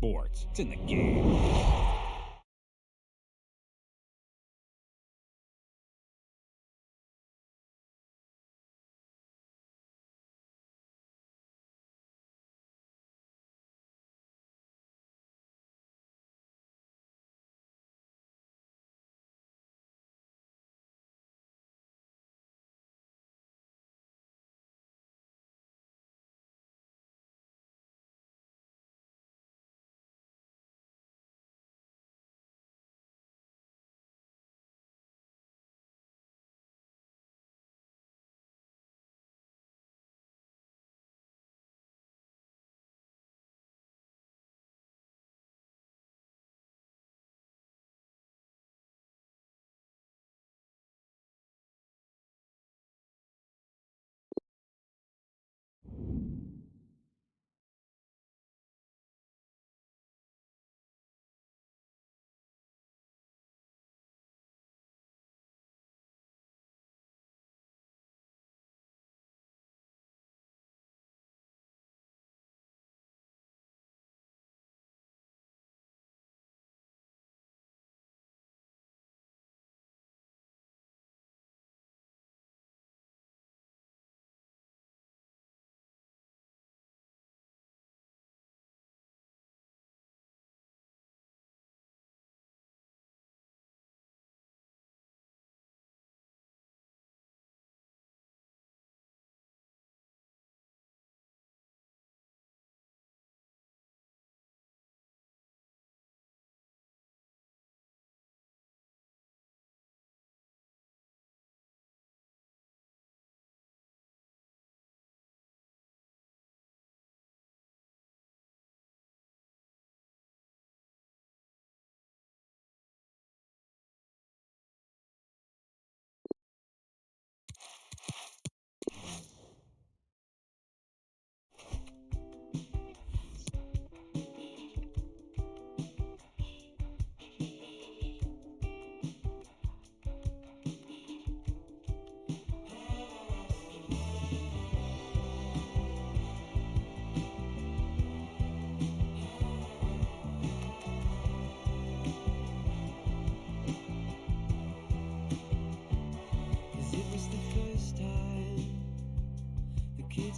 sports. It's in the game.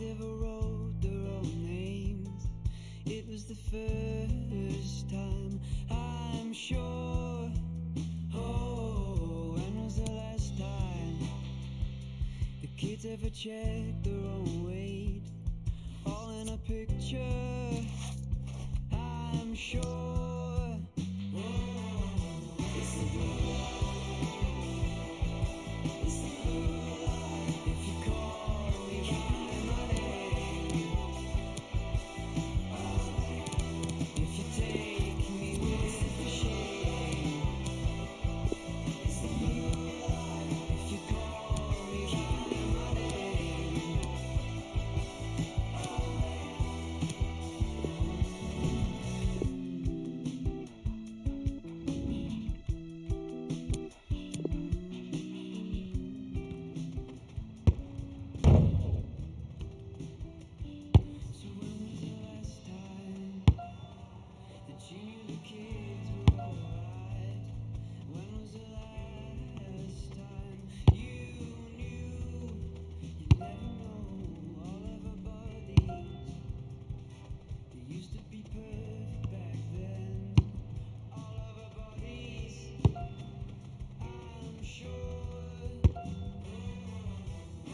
Ever wrote their own names. It was the first time, I'm sure. Oh, when was the last time the kids ever checked their own weight? All in a picture, I'm sure. It's the blue light. It's the blue light. If you call me by my name, if you take me with the shame, it's the blue light. If you call me by my name, so when was the last time that you knew the kids were alright? When was the last time you knew? You never know all of our bodies. They used to be perfect back then. All of our bodies, I'm sure.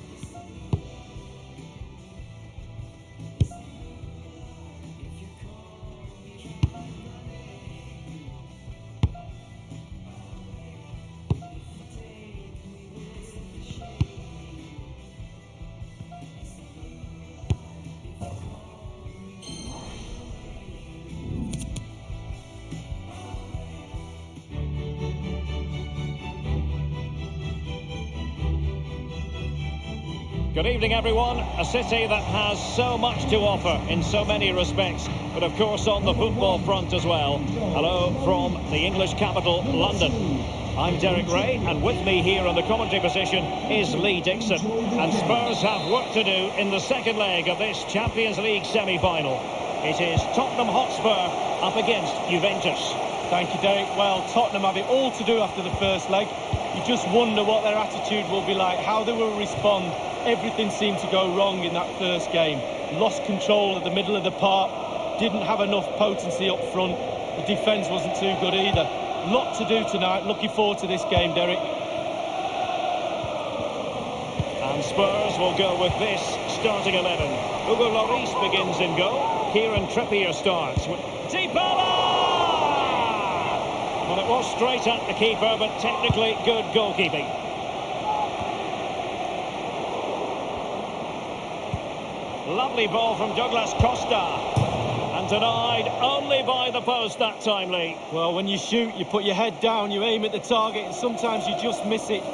It's the blue light. It's the blue light. If you call me by my name, if you take me with the shame, it's the blue light. If you call me by my name. Good evening, everyone. A city that has so much to offer in so many respects, but of course on the football front as well. Hello from the English capital, London. I'm Derek Ray, and with me here in the commentary position is Lee Dixon. And Spurs have work to do in the second leg of this Champions League semi-final. It is Tottenham Hotspur up against Juventus. Thank you, Derek. Well, Tottenham have it all to do after the first leg. You just wonder what their attitude will be like, how they will respond. Everything seemed to go wrong in that first game. Lost control at the middle of the park, didn't have enough potency up front. The defence wasn't too good either. Lot to do tonight. Looking forward to this game, Derek. And Spurs will go with this starting 11. Hugo Lloris begins in goal. Kieran Trippier starts with Dybala! Well, it was straight at the keeper, but technically good goalkeeping. Lovely ball from Douglas Costa. And denied only by the post that time, Lee. Well, when you shoot, you put your head down, you aim at the target, and sometimes you just miss it.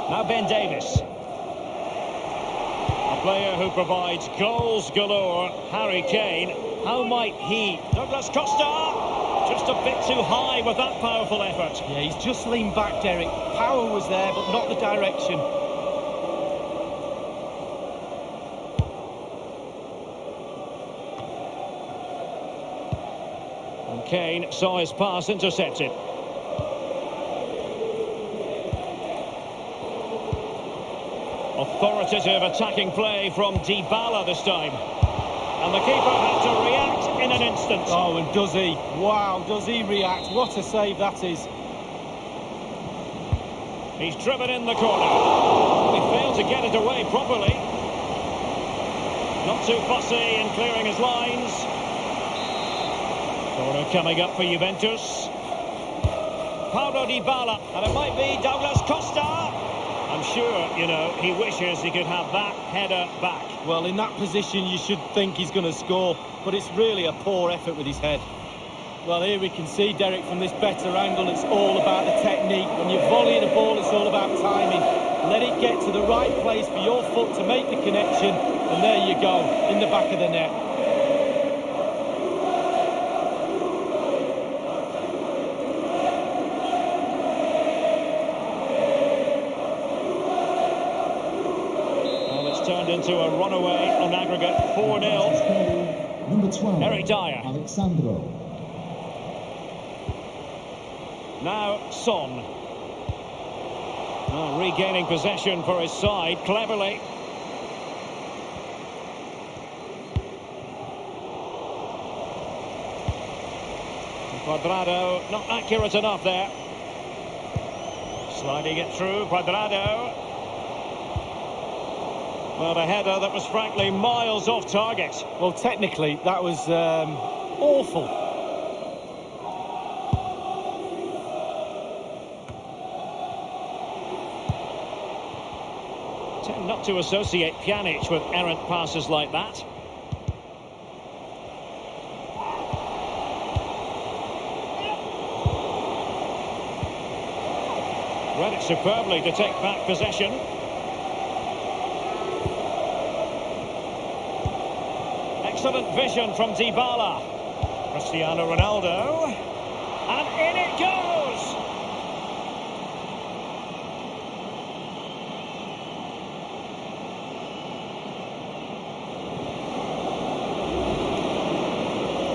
Now Ben Davies. A player who provides goals galore, Harry Kane. How might he? Douglas Costa! Just a bit too high with that powerful effort. Yeah, he's just leaned back, Derek. Power was there, but not the direction. And Kane saw his pass intercepted. Authoritative attacking play from Dybala this time. And the keeper had to react in an instant. Oh, and does he? Wow, does he react? What a save that is. He's driven in the corner. He failed to get it away properly. Not too fussy in clearing his lines. Corner coming up for Juventus. Paulo Dybala. And it might be Douglas Costa. I'm sure, you know, he wishes he could have that header back. Well, in that position, you should think he's going to score, but it's really a poor effort with his head. Well, here we can see, Derek, from this better angle, it's all about the technique. When you volley the ball, it's all about timing. Let it get to the right place for your foot to make the connection, and there you go, in the back of the net. Turned into a runaway on aggregate 4-0. Number 12, Eric Dyer. Alexandro. Now Son. Oh, regaining possession for his side cleverly. Cuadrado not accurate enough there. Sliding it through, Cuadrado. Well, a header that was frankly miles off target. Well, technically, that was awful. Tend not to associate Pjanic with errant passes like that. Read it superbly to take back possession. Excellent vision from Dybala. Cristiano Ronaldo. And in it goes!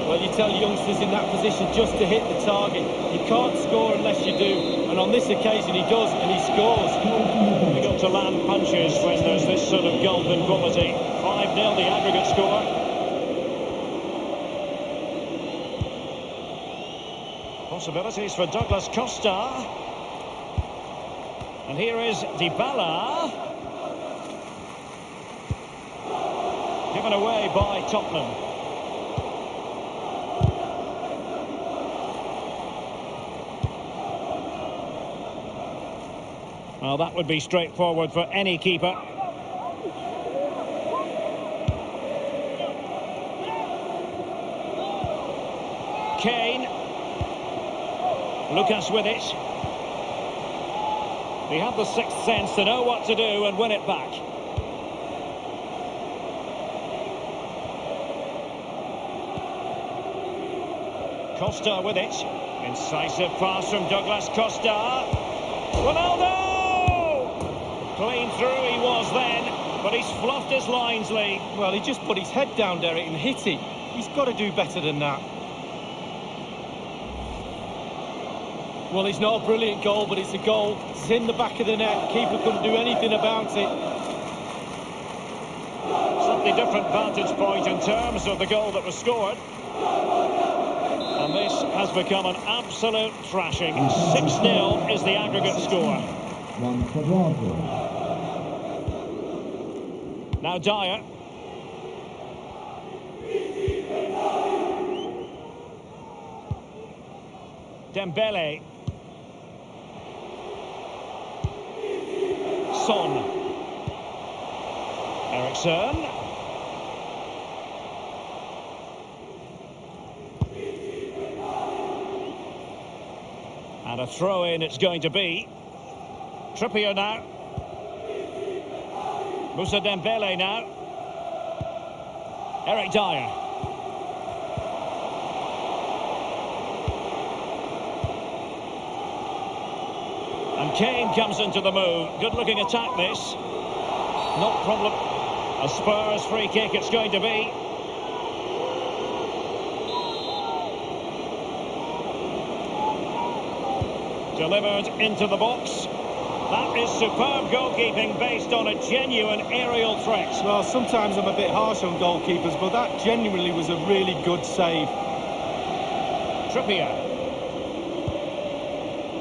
Well, you tell youngsters in that position just to hit the target. You can't score unless you do. And on this occasion he does, and he scores. We got to land punches when there's this sort of golden quality. 5-0 the aggregate score. Possibilities for Douglas Costa. And here is Dybala. Given away by Tottenham. Well, that would be straightforward for any keeper. Kane. Lucas with it. He had the sixth sense to know what to do and win it back. Costa with it. Incisive pass from Douglas Costa. Ronaldo! Clean through he was then. but he's fluffed his lines, Lee. Well, he just put his head down, Derek, and hit it. He's got to do better than that. Well, it's not a brilliant goal, but it's a goal. It's in the back of the net. Keeper couldn't do anything about it. Slightly different vantage point in terms of the goal that was scored. And this has become an absolute thrashing. 6-0 is the aggregate score. One for Bravo. Now Dyer. Dembele. Son. Eriksson. And a throw-in it's going to be. Trippier now. Moussa Dembele now. Eric Dyer. And Kane comes into the move. Good-looking attack, this. Not problem. A Spurs free kick it's going to be. Delivered into the box. That is superb goalkeeping based on a genuine aerial threat. Well, sometimes I'm a bit harsh on goalkeepers, but that genuinely was a really good save. Trippier.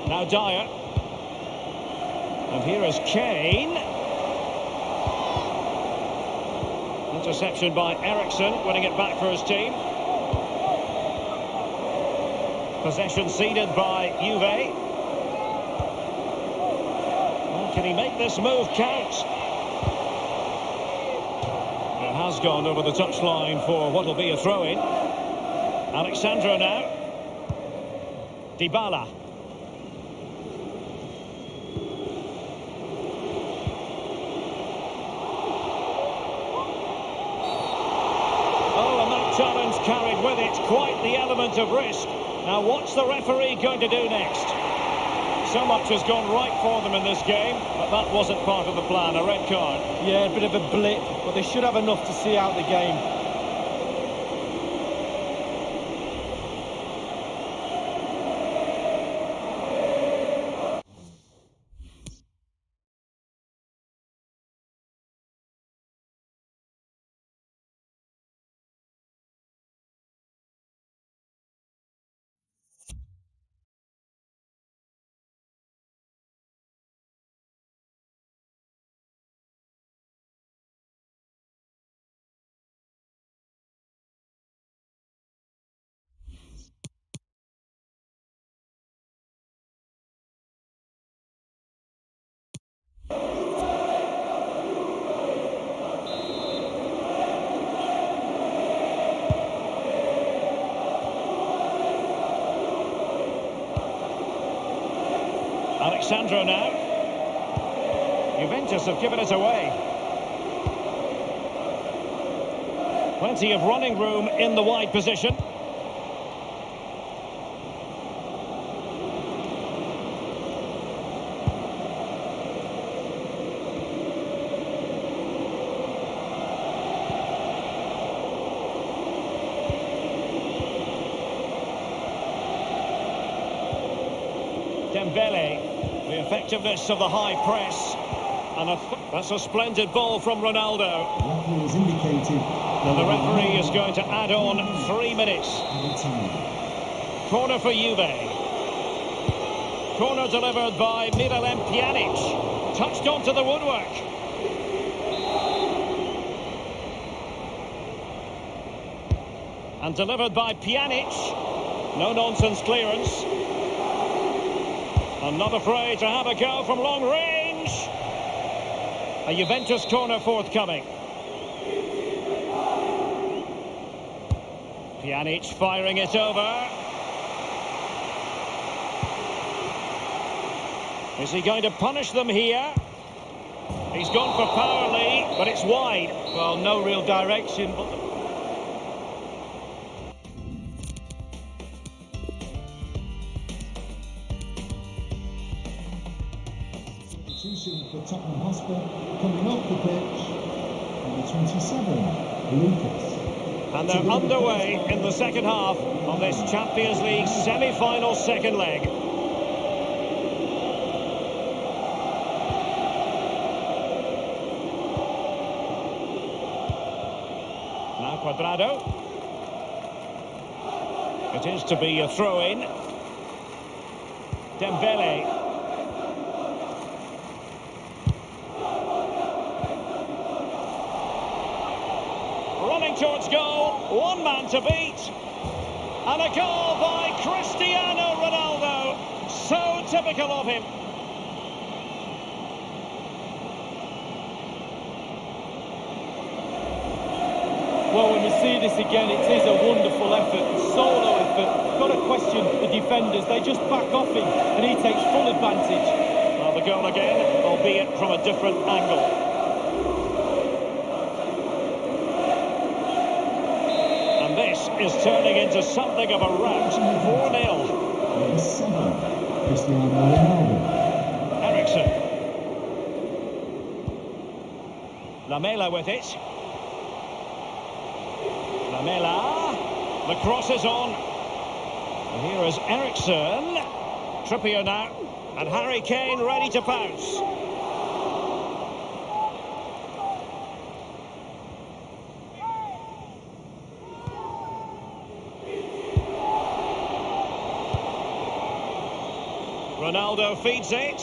Now Dyer. And here is Kane. Interception by Eriksson, winning it back for his team. Possession ceded by Juve. Can he make this move count? It has gone over the touchline for what will be a throw-in. Alexandro now. Dybala. Oh, and that challenge carried with it quite the element of risk. Now, what's the referee going to do next? So much has gone right for them in this game, but that wasn't part of the plan, a red card. Yeah, a bit of a blip, but they should have enough to see out the game. Alexandro now. Juventus have given it away. Plenty of running room in the wide position. Dembele, the effectiveness of the high press, and that's a splendid ball from Ronaldo. The referee has indicated. And the referee is going to add on 3 minutes. Corner for Juve. Corner delivered by Miralem Pjanic. Touched onto the woodwork. And delivered by Pjanic. No-nonsense clearance. And not afraid to have a go from long range. A Juventus corner forthcoming. Pjanic firing it over. Is he going to punish them here? He's gone for power, Lee, but it's wide. Well, no real direction, but... Substitution for Tottenham Hotspur coming off the pitch. 27, Lucas. And they're underway in the second half of this Champions League semi-final second leg. Now Cuadrado. It is to be a throw-in. Dembele. Running towards goal, one man to beat, and a goal by Cristiano Ronaldo. So typical of him. Well, when we see this again, it is a wonderful effort, solo effort. Got to question the defenders. They just back off him, and he takes full advantage. Well, the goal again, albeit from a different angle. And this is turning into something of a rout. 4-0. Number 7, Cristiano Ronaldo. Eriksen. Lamela with it. Lamela. The cross is on. And here is Eriksen. Trippier now. And Harry Kane ready to pounce. Ronaldo feeds it.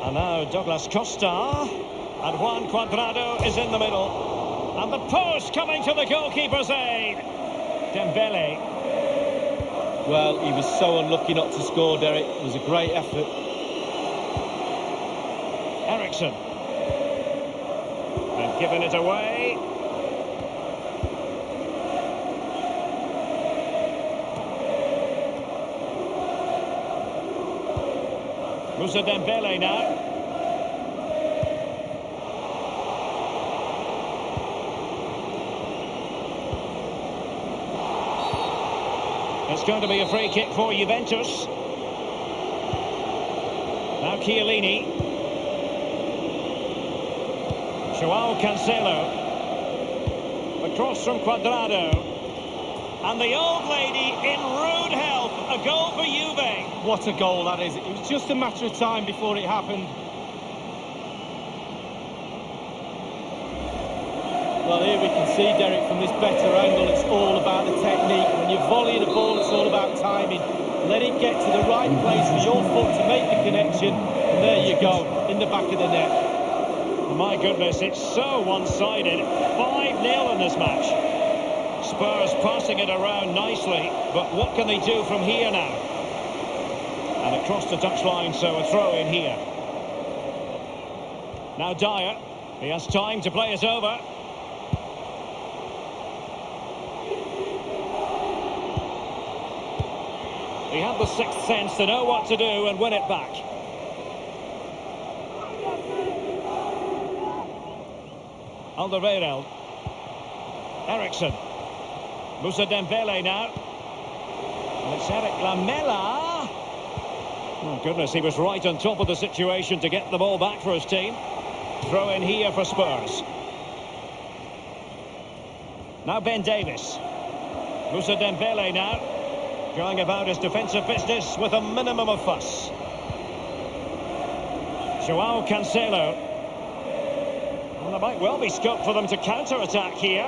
And now Douglas Costa. And Juan Cuadrado is in the middle. And the post coming to the goalkeeper's aid. Dembele. Well, he was so unlucky not to score, Derek. It was a great effort. Eriksen. They've given it away. Moussa Dembele now. It's going to be a free kick for Juventus. Now Chiellini. Joao Cancelo. Across from Cuadrado. And the old lady in rude health. A goal for Juve. What a goal that is. It was just a matter of time before it happened. Well, here we can see, Derek, from this better angle, it's all about the technique. When you're volleying a ball, it's all about timing. Let it get to the right place for your foot to make the connection. And there you go, in the back of the net. My goodness, it's so one-sided. 5-0 in this match. Spurs passing it around nicely, but what can they do from here now? And across the touchline, so a throw in here. Now Dyer, he has time to play it over. He had the sixth sense to know what to do and win it back. Alderweireld. Eriksen. Moussa Dembele now. And it's Eric Lamela. Oh, goodness, he was right on top of the situation to get the ball back for his team. Throw in here for Spurs. Now Ben Davies. Moussa Dembele now. Going about his defensive business with a minimum of fuss. Joao Cancelo. And there might well be scope for them to counter-attack here.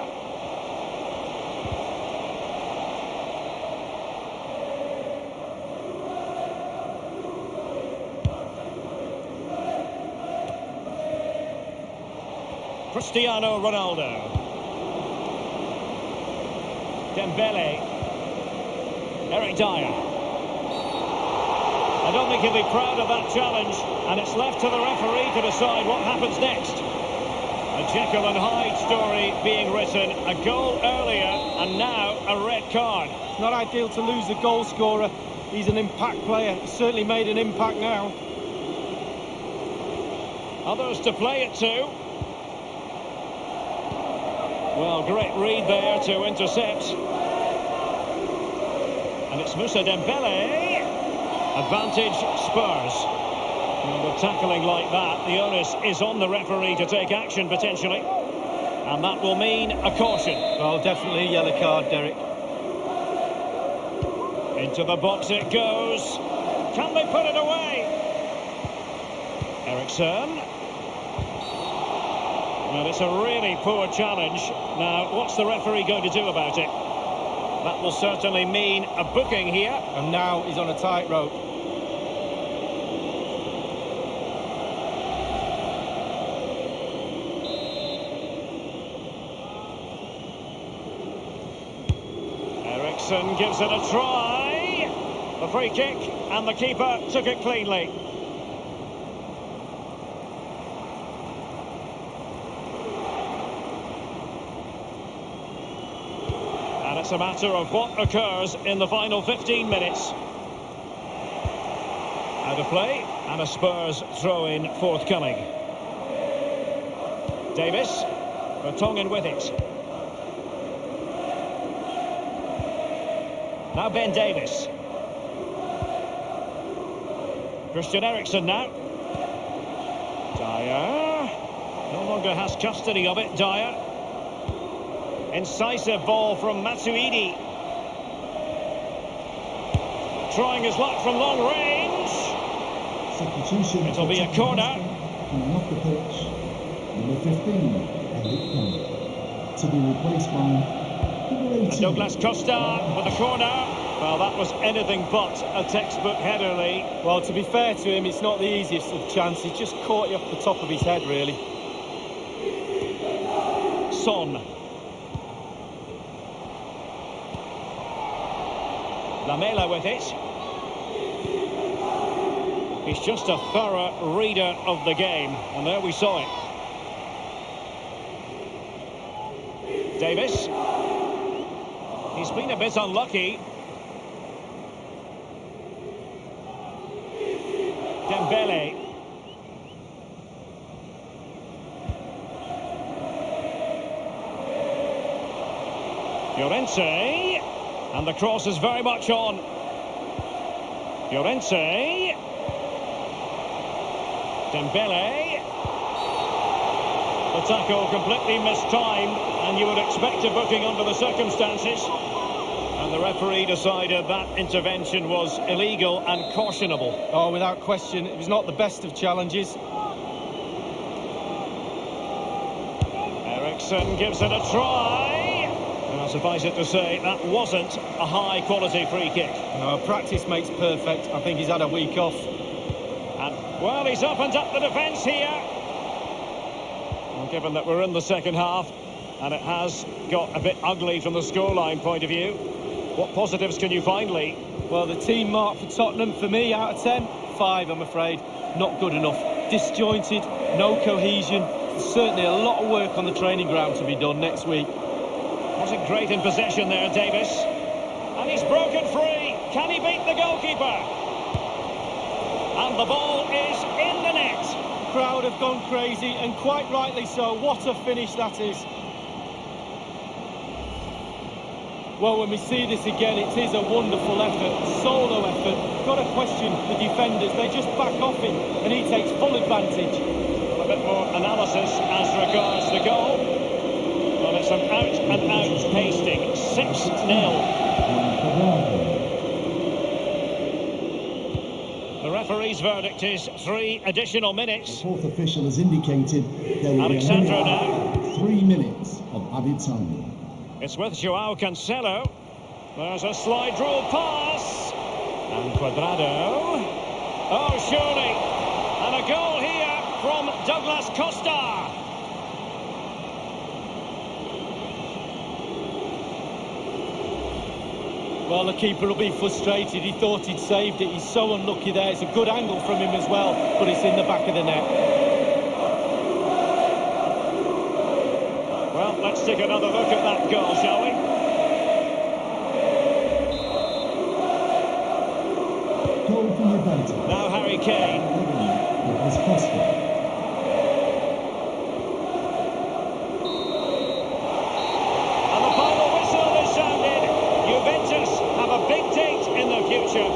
Cristiano Ronaldo. Dembele. Eric Dyer. I don't think he'll be proud of that challenge, and it's left to the referee to decide what happens next. A Jekyll and Hyde story being written, a goal earlier, and now a red card. It's not ideal to lose a goal scorer. He's an impact player. He's certainly made an impact now. Others to play it to. Well, great read there to intercept. And it's Moussa Dembele. Advantage Spurs. And with tackling like that, the onus is on the referee to take action potentially. And that will mean a caution. Well, definitely a yellow card, Derek. Into the box it goes. Can they put it away? Eriksson. Well, it's a really poor challenge. Now, what's the referee going to do about it? That will certainly mean a booking here. And now he's on a tightrope. Eriksson gives it a try. The free kick, and the keeper took it cleanly. And it's a matter of what occurs in the final 15 minutes. Out of play, and a Spurs throw-in forthcoming. Davis, Vertonghen with it. Now Ben Davis. Christian Eriksen now. Dyer. No longer has custody of it, Dyer. Incisive ball from Matuidi. Trying his luck from long range. Substitution. It'll be a corner. Coming off the pitch, number 15, Eric Kane. To be replaced by number 18. And Douglas Costa with a corner. Well, that was anything but a textbook header, Lee. Well, to be fair to him, it's not the easiest of chances. Just caught you off the top of his head, really. Son. Lamela with it. He's just a thorough reader of the game. And there we saw it. Davis. He's been a bit unlucky. Dembele. Llorente. And the cross is very much on. Llorente. Dembele. The tackle completely mistimed, and you would expect a booking under the circumstances. And the referee decided that intervention was illegal and cautionable. Oh, without question, it was not the best of challenges. Eriksson gives it a try. Well, suffice it to say, that wasn't a high-quality free kick. No, practice makes perfect. I think he's had a week off. And, well, he's opened up the defence here. Well, given that we're in the second half, and it has got a bit ugly from the scoreline point of view, what positives can you find, Lee? Well, the team mark for Tottenham, for me, out of 10, 5, I'm afraid. Not good enough. Disjointed, no cohesion. There's certainly a lot of work on the training ground to be done next week. Wasn't great in possession there, Davis. And he's broken free. Can he beat the goalkeeper? And the ball is in the net. The crowd have gone crazy, and quite rightly so. What a finish that is. Well, when we see this again, it is a wonderful effort, solo effort. Got to question the defenders. They just back off him, and he takes full advantage. A bit more analysis as regards the goal. Well, it's an out-and-out pasting. 6-0. The referee's verdict is 3 additional minutes. The fourth official has indicated there will Alexandro be now. 3 minutes of added time. It's with Joao Cancelo. There's a slide rule pass. And Cuadrado. Oh, surely. And a goal here from Douglas Costa. Well, the keeper will be frustrated. He thought he'd saved it. He's so unlucky there. It's a good angle from him as well, but it's in the back of the net. Well, let's take another look at that goal, shall we? Goal from Juventus. Now Harry Kane. It was Costa. And the final whistle is sounded. Juventus have a big date in the future.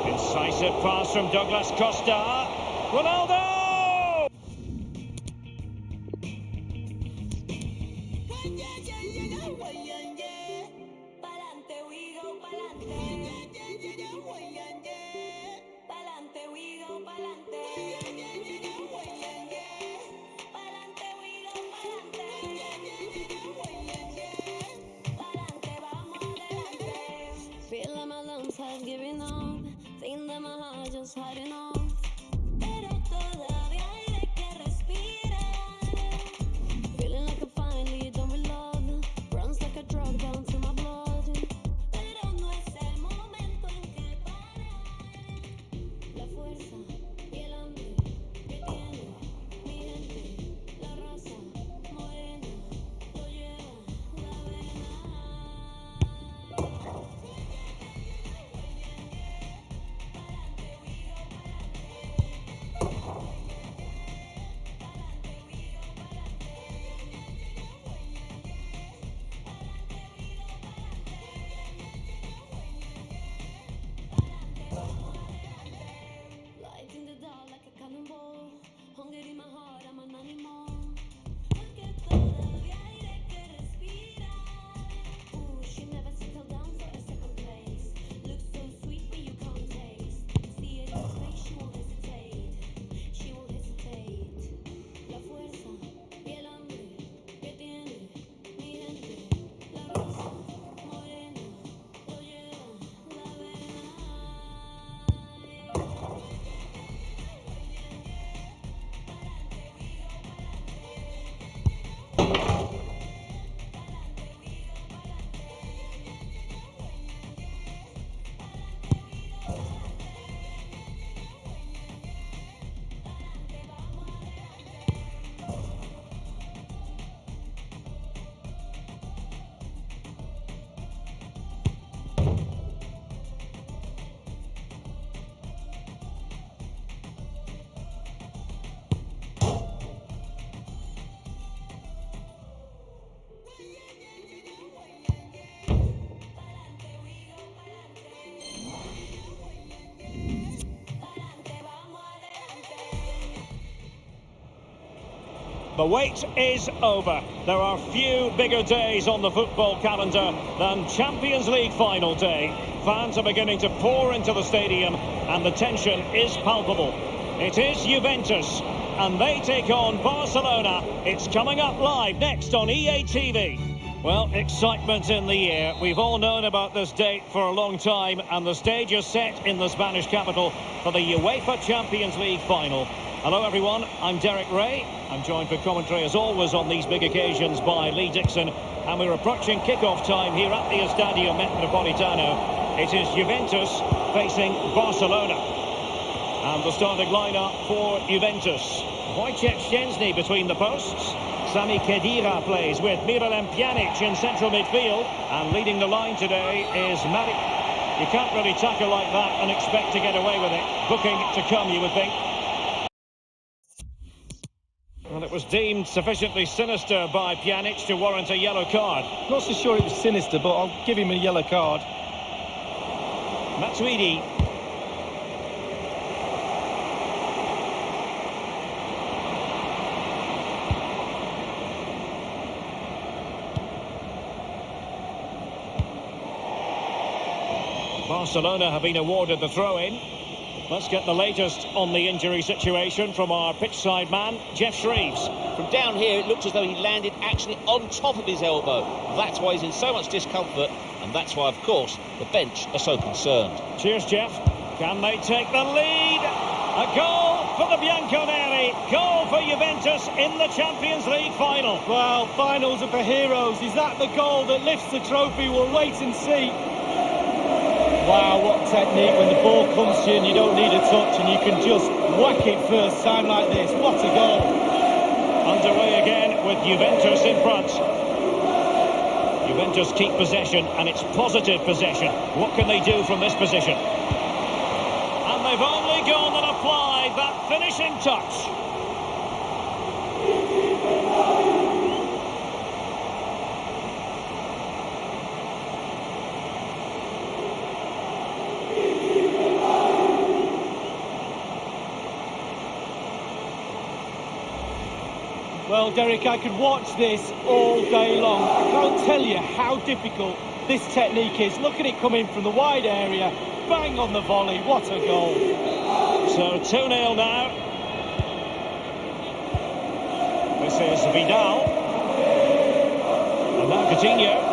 Incisive pass from Douglas Costa. Ronaldo! The wait is over. There are few bigger days on the football calendar than Champions League final day. Fans are beginning to pour into the stadium and the tension is palpable. It is Juventus and they take on Barcelona. It's coming up live next on EA TV. Well, excitement in the air. We've all known about this date for a long time, and the stage is set in the Spanish capital for the Uefa Champions League final. Hello everyone, I'm Derek Ray. I'm joined for commentary as always on these big occasions by Lee Dixon, and we're approaching kick-off time here at the Estadio Metropolitano. It is Juventus facing Barcelona. And the starting lineup for Juventus. Wojciech Szczęsny between the posts. Sami Khedira plays with Miralem Pjanic in central midfield. And leading the line today is Mari. You can't really tackle like that and expect to get away with it. Booking to come, you would think. Well, it was deemed sufficiently sinister by Pjanic to warrant a yellow card. Not so sure it was sinister, but I'll give him a yellow card. Matuidi. Barcelona have been awarded the throw-in. Let's get the latest on the injury situation from our pitchside man, Jeff Shreves. From down here, it looks as though he landed actually on top of his elbow. That's why he's in so much discomfort, and that's why, of course, the bench are so concerned. Cheers, Jeff. Can they take the lead? A goal for the Bianconeri. Goal for Juventus in the Champions League final. Well, finals are for heroes. Is that the goal that lifts the trophy? We'll wait and see. Wow, what technique when the ball comes to you and you don't need a touch and you can just whack it first time like this. What a goal. Underway again with Juventus in front. Juventus keep possession and it's positive possession. What can they do from this position? And they've only gone and applied that finishing touch. Well, Derek, I could watch this all day long. I can't tell you how difficult this technique is. Look at it coming from the wide area. Bang on the volley. What a goal. So 2-0 now. This is Vidal. And now Coutinho.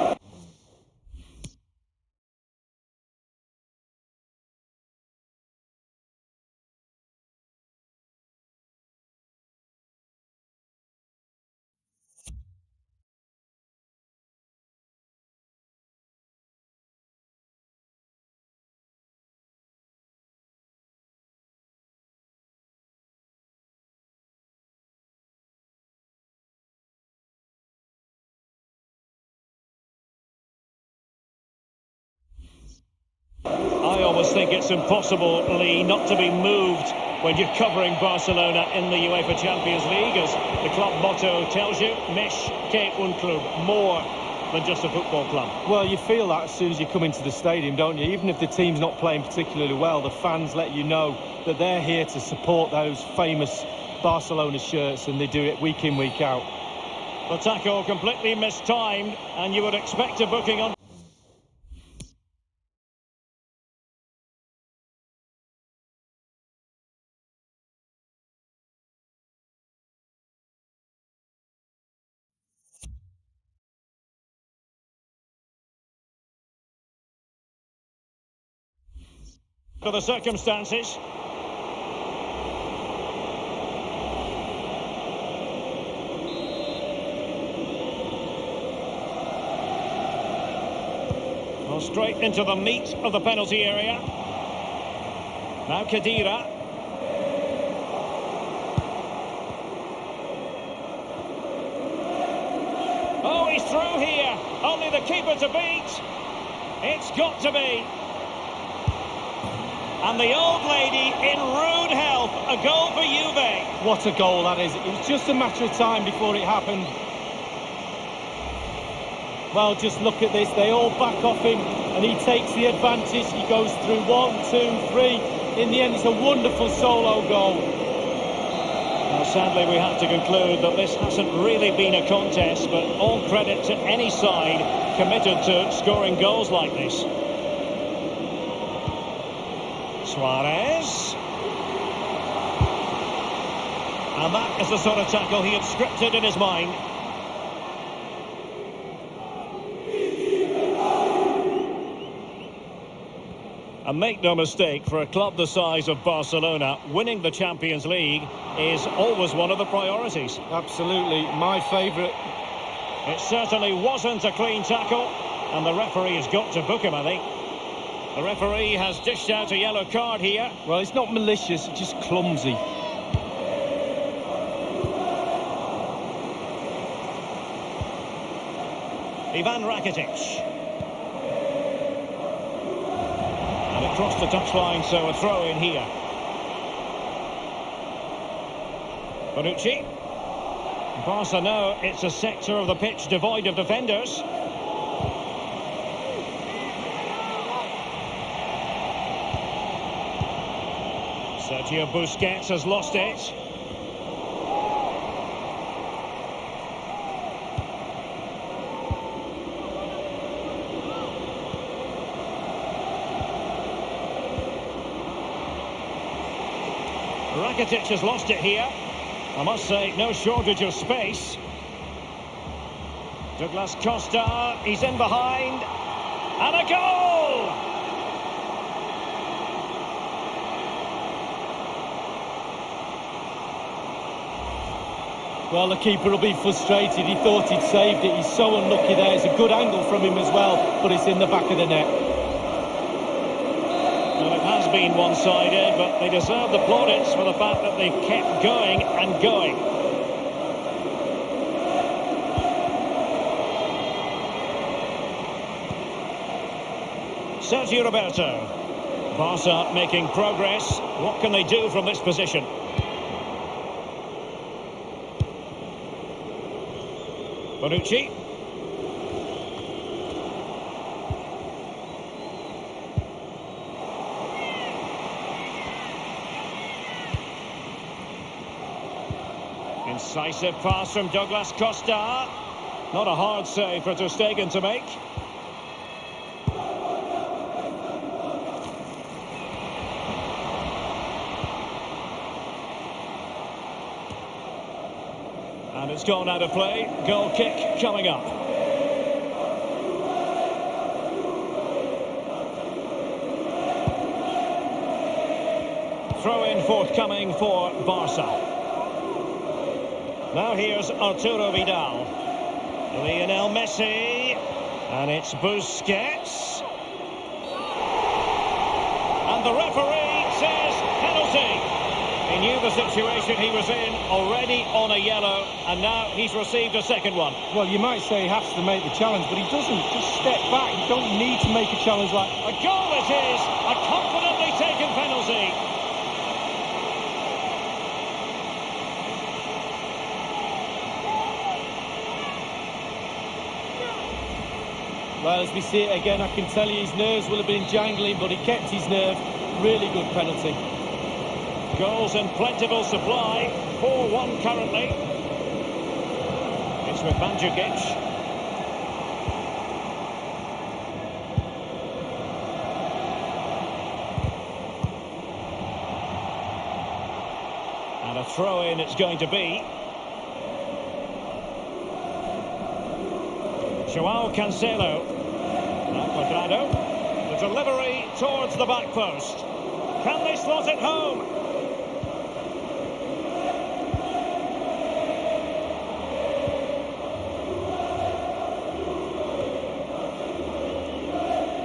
I always think it's impossible, Lee, not to be moved when you're covering Barcelona in the UEFA Champions League, as the club motto tells you, Més que un club, more than just a football club. Well, you feel that as soon as you come into the stadium, don't you? Even if the team's not playing particularly well, the fans let you know that they're here to support those famous Barcelona shirts, and they do it week in, week out. The tackle completely mistimed, and you would expect a booking on. For the circumstances. Well, straight into the meat of the penalty area. Now Khedira. Oh, he's through here. Only the keeper to beat. It's got to be. And the old lady in rude health, a goal for Juve. What a goal that is. It was just a matter of time before it happened. Well, just look at this. They all back off him and he takes the advantage. He goes through 1, 2, 3. In the end, it's a wonderful solo goal. Well, sadly, we have to conclude that this hasn't really been a contest, but all credit to any side committed to scoring goals like this. Suarez. And that is the sort of tackle he had scripted in his mind. And make no mistake, for a club the size of Barcelona, winning the Champions League is always one of the priorities. Absolutely, my favourite. It certainly wasn't a clean tackle, and the referee has got to book him, I think. The referee has dished out a yellow card here. Well, it's not malicious, it's just clumsy. Ivan Rakitic. And it crossed the touchline, so a throw in here. Bonucci. Barca know it's a sector of the pitch devoid of defenders. Sergio Busquets has lost it. Rakitic has lost it here. I must say, no shortage of space. Douglas Costa, he's in behind. And a goal! Well, the keeper will be frustrated. He thought he'd saved it. He's so unlucky there. It's a good angle from him as well, but it's in the back of the net. Well, it has been one-sided, but they deserve the plaudits for the fact that they've kept going and going. Sergio Roberto. Barca making progress. What can they do from this position? Bonucci. Incisive pass from Douglas Costa. Not a hard save for Ter Stegen to make. And it's gone out of play. Goal kick coming up. Throw in forthcoming for Barca. Now here's Arturo Vidal. Lionel Messi. And it's Busquets. And the referee says penalty. He knew the situation he was in, already on a yellow, and now he's received a second one. Well, you might say he has to make the challenge, but he doesn't. Just step back. You don't need to make a challenge like... A goal it is! A confidently taken penalty. Well, as we see it again, I can tell you his nerves will have been jangling, but he kept his nerve. Really good penalty. Goals in plentiful supply. 4-1 currently. It's with Mandzukic. And a throw-in it's going to be. Joao Cancelo. Now Cuadrado. The delivery towards the back post. Can they slot it home?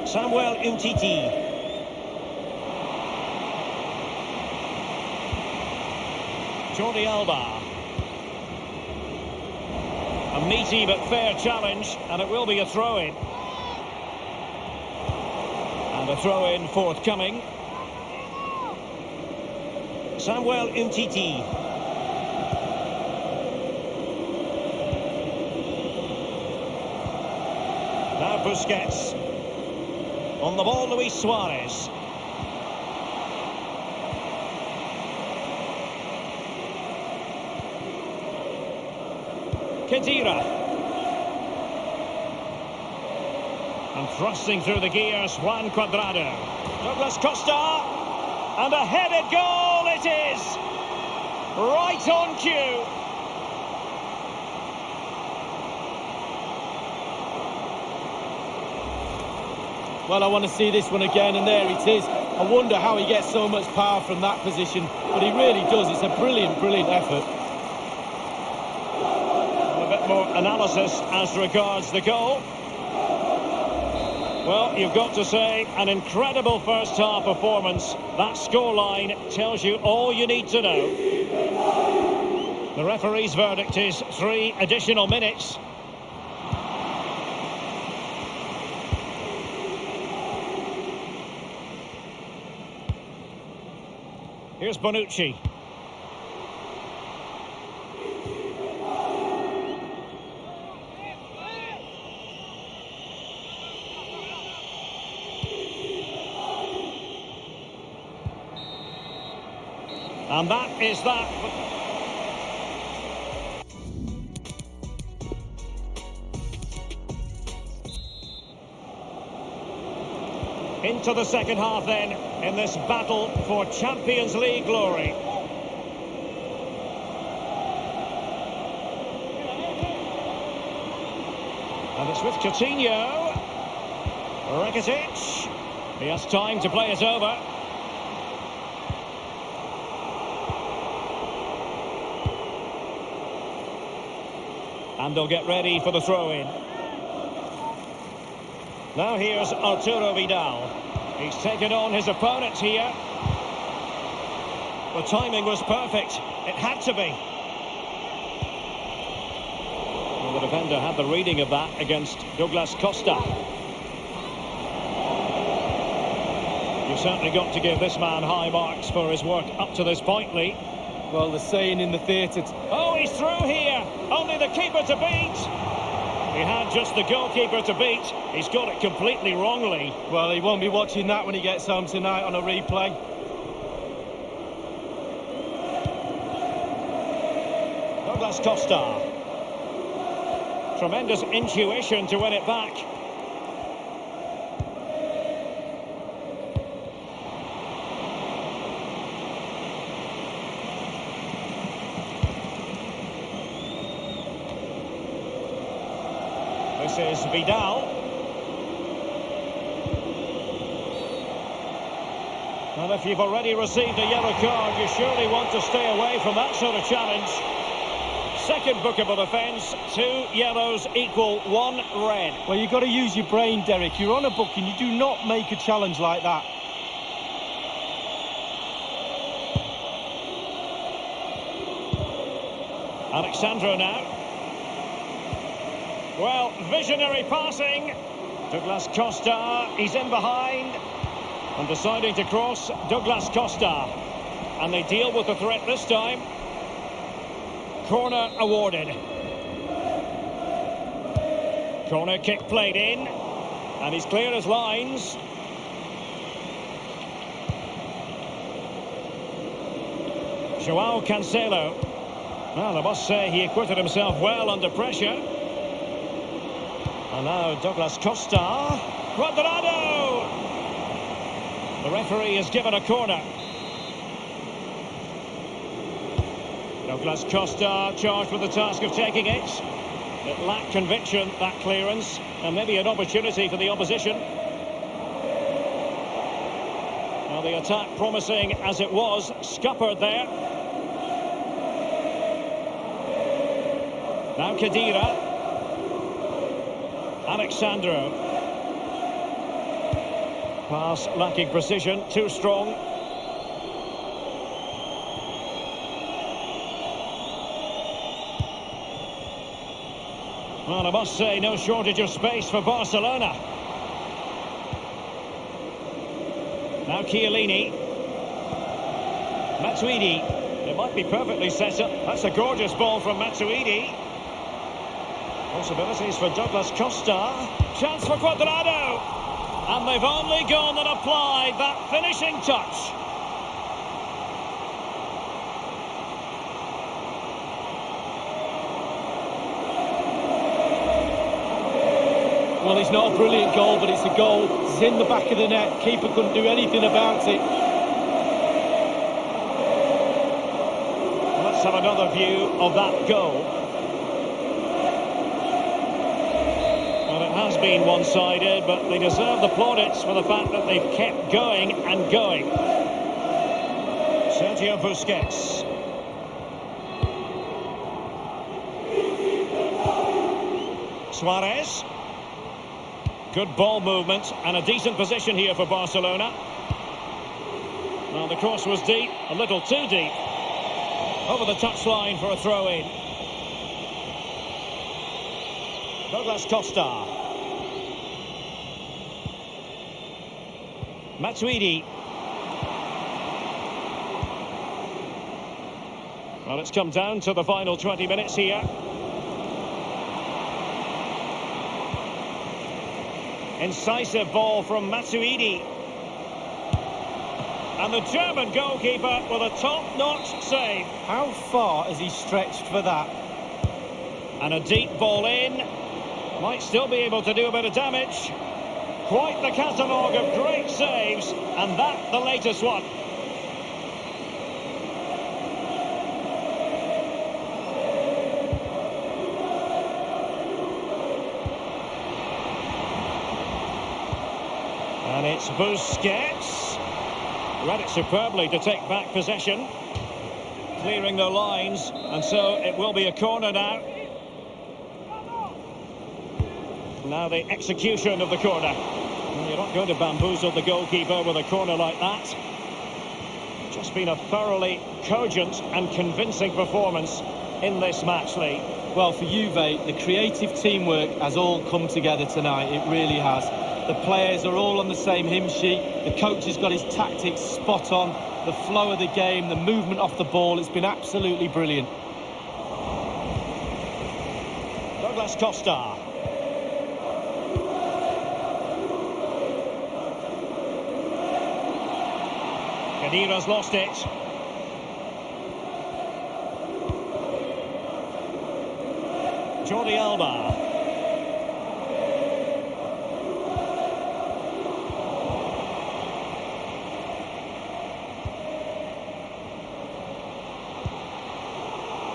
Samuel Umtiti. Jordi Alba. A meaty but fair challenge, and it will be a throw-in. And a throw-in forthcoming. Samuel Umtiti. Now Busquets. On the ball, Luis Suarez. Khedira. And thrusting through the gears, Juan Cuadrado. Douglas Costa. And a headed goal it is. Right on cue. Well, I want to see this one again, and there it is. I wonder how he gets so much power from that position, but he really does. It's a brilliant, brilliant effort. A bit more analysis as regards the goal. Well, you've got to say, an incredible first-half performance. That scoreline tells you all you need to know. The referee's verdict is 3 additional minutes. Here's Bonucci. And that is that. Into the second half then, in this battle for Champions League glory. And it's with Coutinho. Rakitic. He has time to play it over. And they'll get ready for the throw-in. Now here's Arturo Vidal. He's taken on his opponent here. The timing was perfect. It had to be. Well, the defender had the reading of that against Douglas Costa. You've certainly got to give this man high marks for his work up to this point, Lee. Well, the saying in the theatre... Oh, he's through here. Only the keeper to beat. He had just the goalkeeper to beat. He's got it completely wrongly. Well, he won't be watching that when he gets home tonight on a replay. Douglas Costa. Tremendous intuition to win it back. This is Vidal. Well, if you've already received a yellow card, you surely want to stay away from that sort of challenge. Second bookable offence, 2 yellows equal 1 red. Well, you've got to use your brain, Derek. You're on a booking. You do not make a challenge like that. Alexandro now. Well, visionary passing. Douglas Costa, he's in behind. And deciding to cross, Douglas Costa. And they deal with the threat this time. Corner awarded. Corner kick played in. And he's clear as lines. Joao Cancelo. Well, I must say he acquitted himself well under pressure. And now Douglas Costa. Cuadrado! The referee has given a corner. Douglas Costa charged with the task of taking it. It lacked conviction, that clearance, and maybe an opportunity for the opposition. Now the attack promising as it was, scuppered there. Now Khedira. Alexandro. Pass lacking precision, too strong. Well, I must say, no shortage of space for Barcelona. Now Chiellini. Matuidi. It might be perfectly set up. That's a gorgeous ball from Matuidi. Possibilities for Douglas Costa. Chance for Cuadrado. And they've only gone and applied that finishing touch. Well, it's not a brilliant goal, but it's a goal. It's in the back of the net. Keeper couldn't do anything about it. Let's have another view of that goal. Well, it has been one-sided, but they deserve the plaudits for the fact that they've kept going and going. Sergio Busquets. Suarez. Good ball movement and a decent position here for Barcelona. Well, the cross was deep, a little too deep. Over the touchline for a throw-in. Douglas Costa. Matuidi. Well, it's come down to the final 20 minutes here. Incisive ball from Matuidi. And the German goalkeeper with a top-notch save. How far has he stretched for that? And a deep ball in. Might still be able to do a bit of damage. Quite the catalogue of great saves. And that the latest one. And it's Busquets. Read it superbly to take back possession. Clearing the lines. And so it will be a corner now. Now the execution of the corner. Well, you're not going to bamboozle the goalkeeper with a corner like that. Just been a thoroughly cogent and convincing performance in this match, Lee. Well, for Juve, the creative teamwork has all come together tonight. It really has. The players are all on the same hymn sheet. The coach has got his tactics spot on. The flow of the game, the movement off the ball, it's been absolutely brilliant. Douglas Costa. Khedira's lost it. Jordi Alba.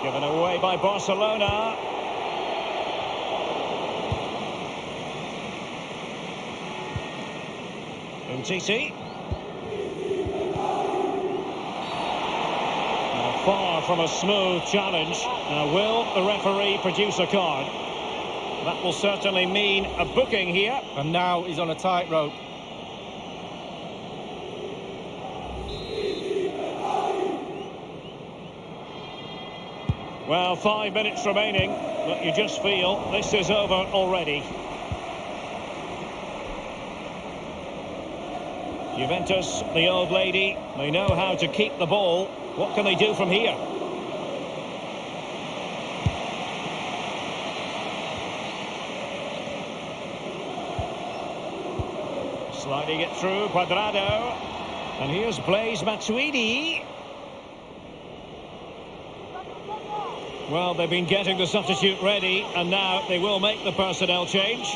Given away by Barcelona. Umtiti. Far from a smooth challenge. Now, will the referee produce a card? That will certainly mean a booking here. And now he's on a tightrope. Well, 5 minutes remaining, but you just feel this is over already. Juventus, the old lady, they know how to keep the ball. What can they do from here? Sliding it through, Cuadrado. And here's Blaise Matuidi. Well, they've been getting the substitute ready, and now they will make the personnel change.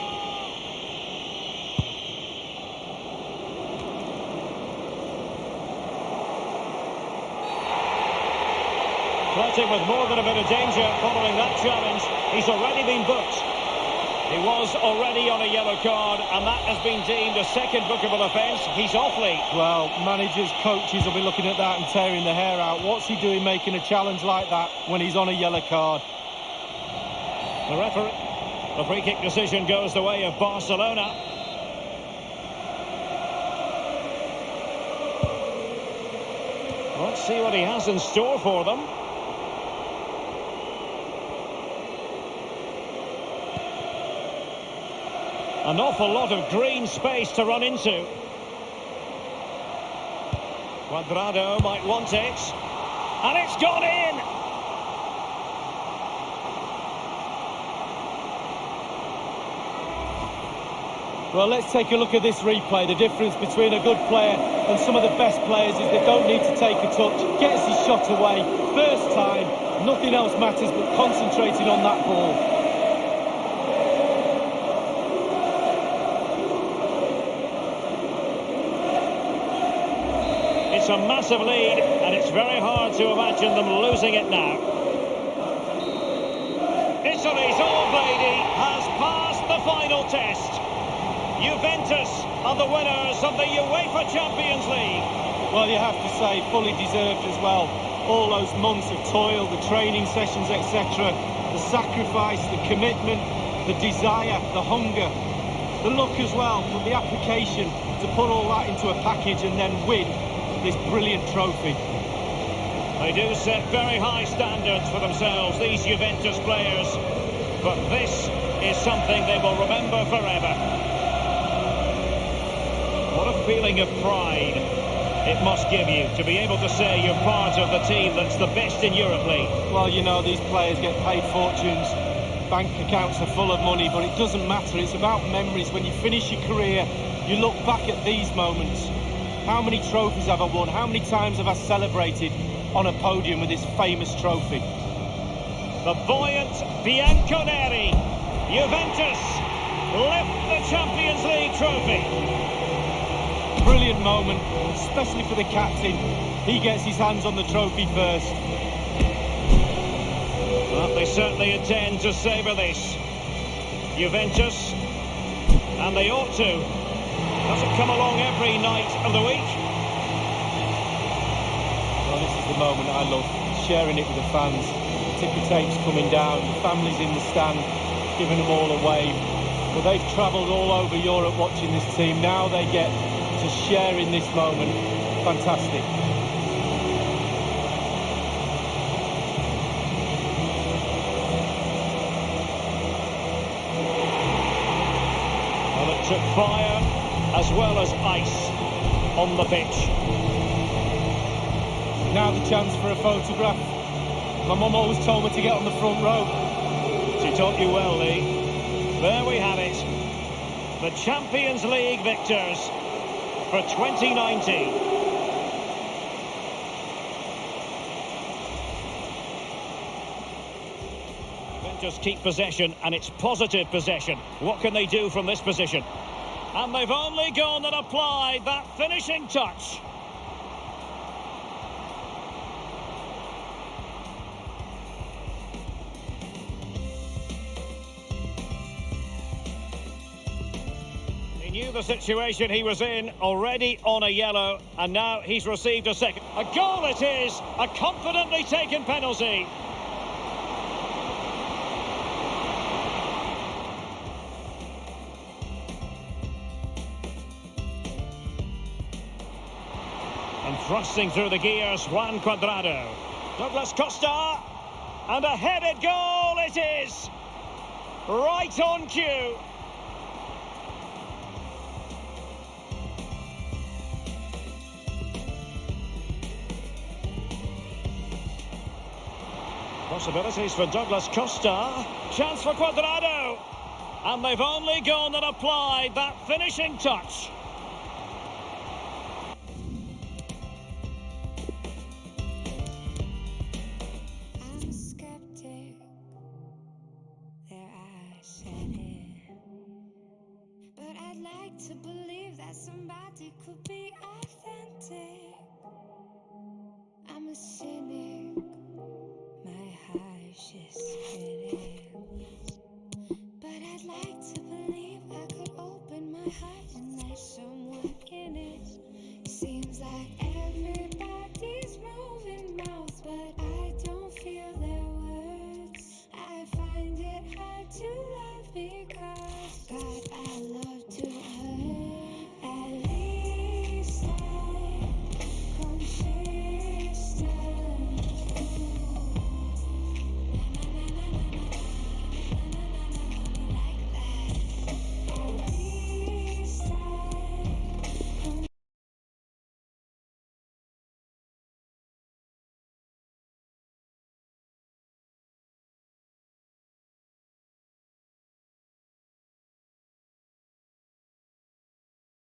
Flirting with more than a bit of danger following that challenge. He's already been booked. He was already on a yellow card, and that has been deemed a second bookable offence. He's off, Lee. Well, managers, coaches will be looking at that and tearing their hair out. What's he doing making a challenge like that when he's on a yellow card? The referee, the free kick decision goes the way of Barcelona. Let's see what he has in store for them. An awful lot of green space to run into. Cuadrado might want it. And it's gone in! Well, let's take a look at this replay. The difference between a good player and some of the best players is they don't need to take a touch. Gets his shot away. First time, nothing else matters but concentrating on that ball. It's a massive lead, and it's very hard to imagine them losing it now. Italy's old lady has passed the final test. Juventus are the winners of the UEFA Champions League. Well, you have to say, fully deserved as well. All those months of toil, the training sessions, etc., the sacrifice, the commitment, the desire, the hunger, the look as well, but the application to put all that into a package and then win this brilliant trophy. They do set very high standards for themselves, these Juventus players, but this is something they will remember forever. What a feeling of pride it must give you to be able to say you're part of the team that's the best in Europe League. Well, you know, these players get paid fortunes, bank accounts are full of money, but it doesn't matter. It's about memories. When you finish your career, you look back at these moments. How many trophies have I won? How many times have I celebrated on a podium with this famous trophy? The buoyant Bianconeri, Juventus, lift the Champions League trophy. Brilliant moment, especially for the captain. He gets his hands on the trophy first. Well, they certainly intend to savour this. Juventus, and they ought to. Doesn't come along every night of the week. Well, this is the moment I love, sharing it with the fans. The ticker tape's coming down, the family's in the stand, giving them all a wave. But they've travelled all over Europe watching this team. Now they get to share in this moment. Fantastic. Well, it took fire as well as ice on the pitch. Now the chance for a photograph. My mum always told me to get on the front row. She taught you well, Lee. There we have it. The Champions League victors for 2019. Juventus keep possession, and it's positive possession. What can they do from this position? And they've only gone and applied that finishing touch. He knew the situation he was in, already on a yellow, and now he's received a second. A goal it is, a confidently taken penalty. And thrusting through the gears, Juan Cuadrado. Douglas Costa, and a headed goal it is. Right on cue. Possibilities for Douglas Costa. Chance for Cuadrado. And they've only gone and applied that finishing touch. I'm a skeptic, there I said it. But I'd like to believe that somebody could be authentic. I'm a cynic, my harshest critic. But I'd like to believe I could open my heart.